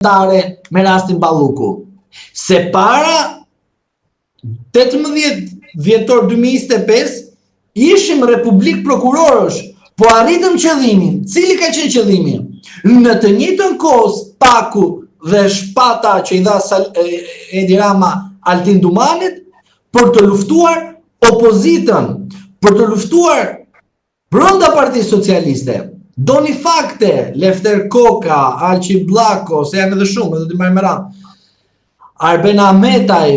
komentare me rastin Balluku. Se para 18 dhjetor 2025 ishim Republik Prokurorësh, po arritëm qëllimin. Cili ka qenë qëllimi? Në të njëjtën kohë Paku dhe shpata që i dha Edi Rama Altin Dumanit për të luftuar opozitën, për të luftuar brenda Partisë Socialiste. Doni fakte, Lefter Koka, Alqi Bllako, se janë edhe shumë, edhe të marrë me radhë. Arben Ahmetaj,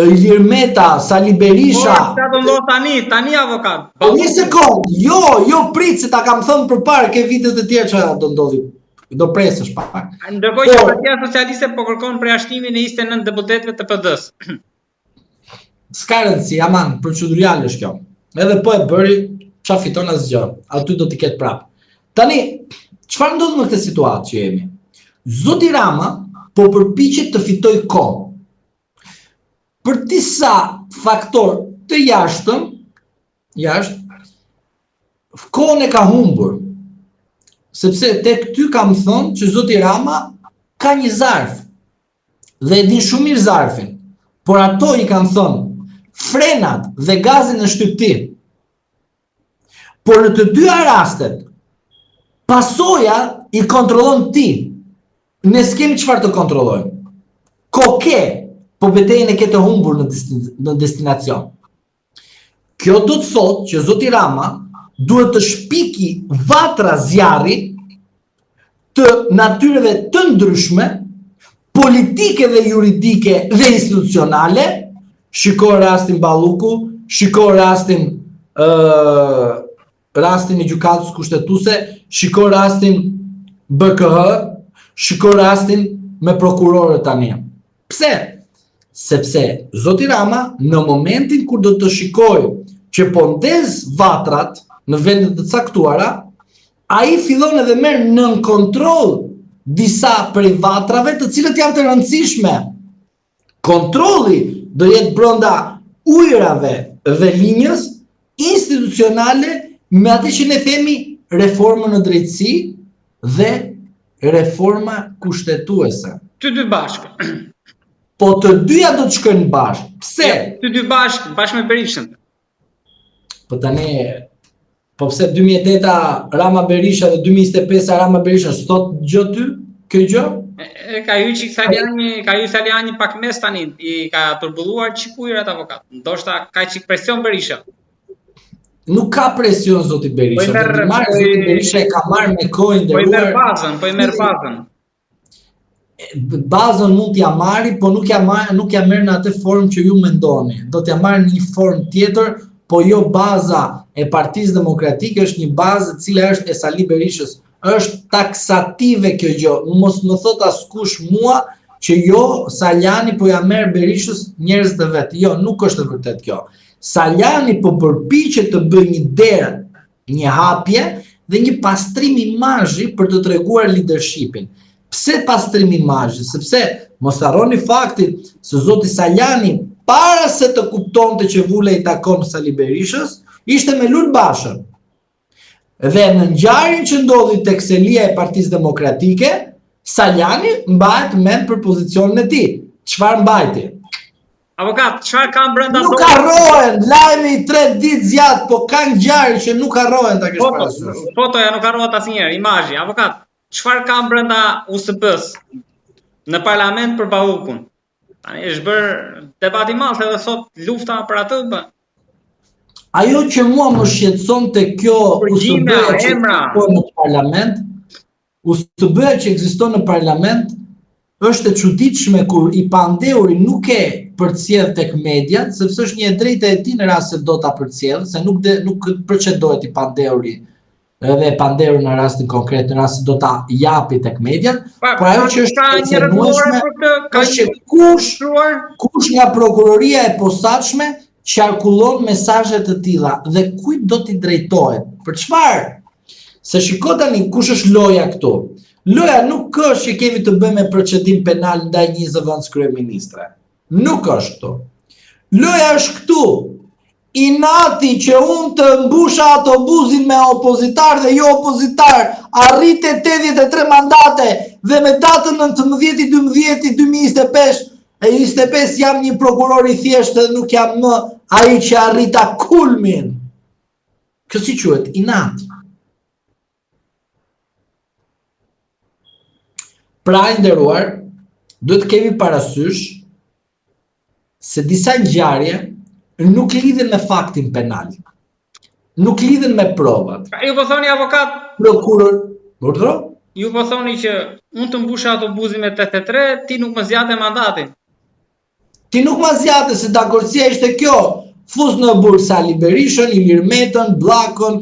Ilir Meta, Sali Berisha. Tani avokat. Po një sekond, jo prit se ta kam thënë përpara ke vitet e tjera që do ndodhi. Do presësh pak. Ndërkohë që Partia Socialiste po kërkon përjashtimin e 29 deputetëve të PD-s. S'ka rëndësi, aman, procedurial është kjo. Edhe po e bëri, çfarë fiton asgjë. Aty do t'i ketë prapë. Tani, çfarë ndodh në këtë situatë që jemi? Zoti Rama po përpiqet të fitojë kohë. Për disa faktor të jashtëm, kohën e ka humbur. Sepse tek ty kam thënë që zoti Rama ka një zarf. Dhe e din shumë mirë zarfin. Por ato i kanë thënë frenat dhe gazin në shtypti. Por në të dyja rastet, pasoja i kontrollon ti. Ne s'kemi çfarë të kontrollojmë. Koke, po betejën e ketë humbur në destinacion. Kjo do të thotë që zoti Rama duhet të shpiki vatra zjarri të natyreve të ndryshme, politike dhe juridike dhe institucionale, shiko rastin Balluku, shiko rastin e gjykatës kushtetuese, shiko rastin BKH, shiko rastin me prokurorët tani. Pse? Sepse zoti Rama në momentin kur do të shikojë që po ndez vatrat në vendet të caktuara, ai fillon edhe merr nën kontroll disa prej vatrave të cilët janë të rëndësishme. Kontrolli do jetë brenda ujrave dhe linjës institucionale me atë që ne themi reforma në drejtësi dhe reforma kushtetuese. Të dy bashkë. Po të dyja do të shkojnë bashkë. Pse? Të dy bashkë me Berishën. Po tani, po pse 2008 Rama Berisha dhe 2025 Rama Berisha s'thot gjë ty? Kjo gjë? Ka hyrë Saliani pak mes tani, i ka turbulluar çikujrat avokat. Ndoshta ka çik presion Berisha. Nuk ka presion zoti Berisha. Zoti Berisha e ka marrë me kohë nderuar. Po i merr bazën. Bazën mund t'ja marri, po nuk ja merr në atë formë që ju mendoni. Do t'ja marrë në një formë tjetër, po jo baza e Partisë Demokratike, është një bazë e cila është e Sali Berishës. Është taksative kjo gjë. Mos më thot askush mua që jo Saliani po ja merr Berishës njerëz të vet. Jo, nuk është e vërtet kjo. Saliani po përpiqet të bëjë një derë, një hapje dhe një pastrim imazhi për të treguar leadershipin. Pse pastrim imazhi? Sepse mos harroni faktin se zoti Saliani para se të kuptonte që vula i takon Sali Berishës, ishte me Lul Bashën. Dhe në ngjarjen që ndodhi tek selia e Partisë Demokratike, Saliani mbahet mend për pozicionin e tij. Çfarë mbajti? Avokat, çfarë kanë brenda Nuk harrohen, lajmi 3 ditë zjat, po ka ngjarje që nuk harrohen ta kesh parasysh. Fotoja nuk harrohet asnjëherë, imazhi. Avokat, çfarë kanë brenda USB-s në parlament për Ballukun? Tani është bërë debat i madh edhe sot lufta për atë. Ajo që mua më shqetëson te kjo USB-ja që ekziston në parlament, USB-ja që ekziston në parlament është e çuditshme kur i pandeuri nuk e përcjell tek mediat, sepse është një e drejtë e tij në rast se do ta përcjell, se nuk procedohet i pandeuri edhe pandeuri në rastin konkret, në rast se do ta japi tek mediat, por ajo që është e rëndësishme është që kush nga prokuroria e posaçme qarkullon mesazhe të tilla dhe kujt do t'i drejtohet? Për çfarë? Se shiko tani kush është loja këtu. Loja nuk është që kemi të bëjmë me procedim penal ndaj një zëvendës kryeministre. Nuk është këtu. Loja është këtu. inati që unë të mbusha autobusin me opozitar dhe jo opozitar, arrite 83 mandate dhe me datën 19/12/2025 e 25 jam një prokuror i thjeshtë dhe nuk jam më ai që arrita kulmin. Kjo si quhet? Inat. Pra, nderuar, duhet kemi parasysh se disa ngjarje nuk lidhen me faktin penal. Nuk lidhen me provat. Ju po thoni avokat, Urdhro? ju po thoni që unë të mbusha autobusin me 83, ti nuk më zgjate mandatin. Ti nuk ma zjate se dakordësia ishte kjo. Fus në burg Sali Berishën, Ilir Metën, Bllakën,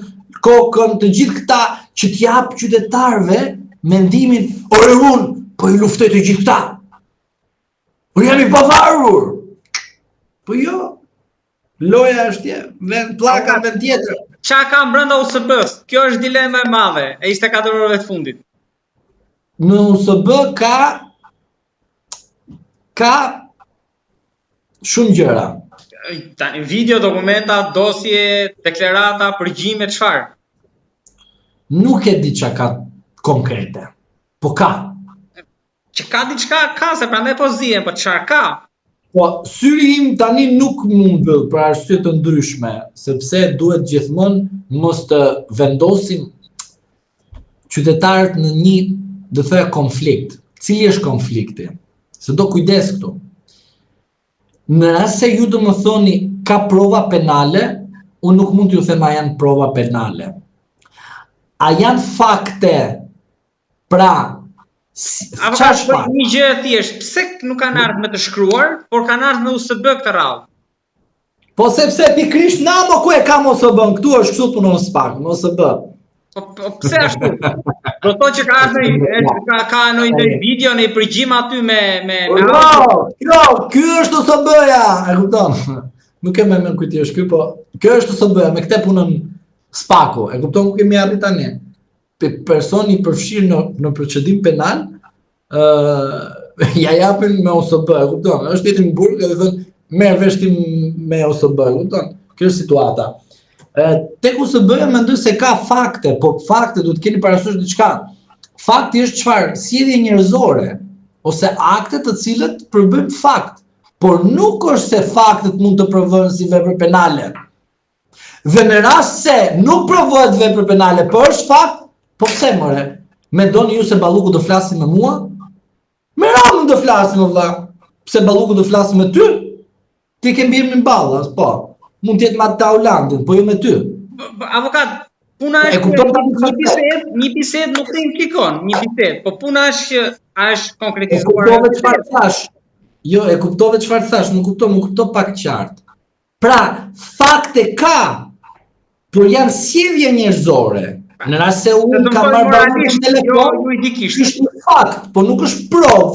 Kokën, të gjithë këta që t'jap qytetarëve mendimin, ore unë, po i luftoj të gjithë këta. Unë jam i pavarur. Po jo. Loja është vend pllaka vend tjetër. Qa ka brenda USB-s? Kjo është dilema e madhe e 24 orëve të fundit. Në USB ka shumë gjëra. Tani video, dokumenta, dosje, deklarata, përgjime, çfarë? Nuk e di çka ka konkrete. Po ka. Që ka diçka ka, se prandaj po zihen, po çfarë ka? Po, syri im tani nuk mund mbyll për arsye të ndryshme, sepse duhet gjithmonë mos të vendosim qytetarët në një, do të thënë, konflikt. Cili është konflikti? Se do kujdes këtu. Në rast se ju do më thoni ka prova penale, unë nuk mund t'ju them a janë prova penale. A janë fakte? Pra, çfarë fakt? Një gjë e thjeshtë, pse nuk kanë ardhur me të shkruar, por kanë ardhur me USB këtë radhë? Po sepse pikrisht namo ku e kam OSB-n, këtu është kështu punon spak, në OSB. Po pse ashtu? Do të thotë që ka ardhur ka në video, në përgjim aty me Ky është OSB-ja, e kupton? Nuk e më kujt është ky, po kjo është OSB-ja, me këtë punon spaku, e kupton ku kemi arrit tani? Personi përfshirë në procedim penal, ja japin me OSB, e kupton? Është jetën në burg edhe thon merr vesh ti me OSB, e kupton? Kjo është situata. Tek USB-ja mendoj se ka fakte, po fakte duhet keni parasysh diçka. Fakti është çfarë? Sjellje njerëzore ose akte të cilët përbëjnë fakt, por nuk është se faktet mund të provojnë si vepër penale. Dhe në rast se nuk provohet vepër penale, por është fakt, po pse more? Mendoni ju se Balluku do flasi me mua? Me Ramën do flasi me vlla. Pse Balluku do flasi me ty? Ti ke mbirë në ballas, po. Mund t'jetë me ata Holandin, po jo me ty. Avokat, puna është një bisedë nuk të implikon, një bisedë, po puna është është konkretizuar. E kuptove çfarë thash? Jo, e kuptove çfarë thash, më kupto pak qartë. Pra, fakte ka, por janë sjellje njerëzore. Në rast se unë kam marrë në telefon, është një fakt, po nuk është provë.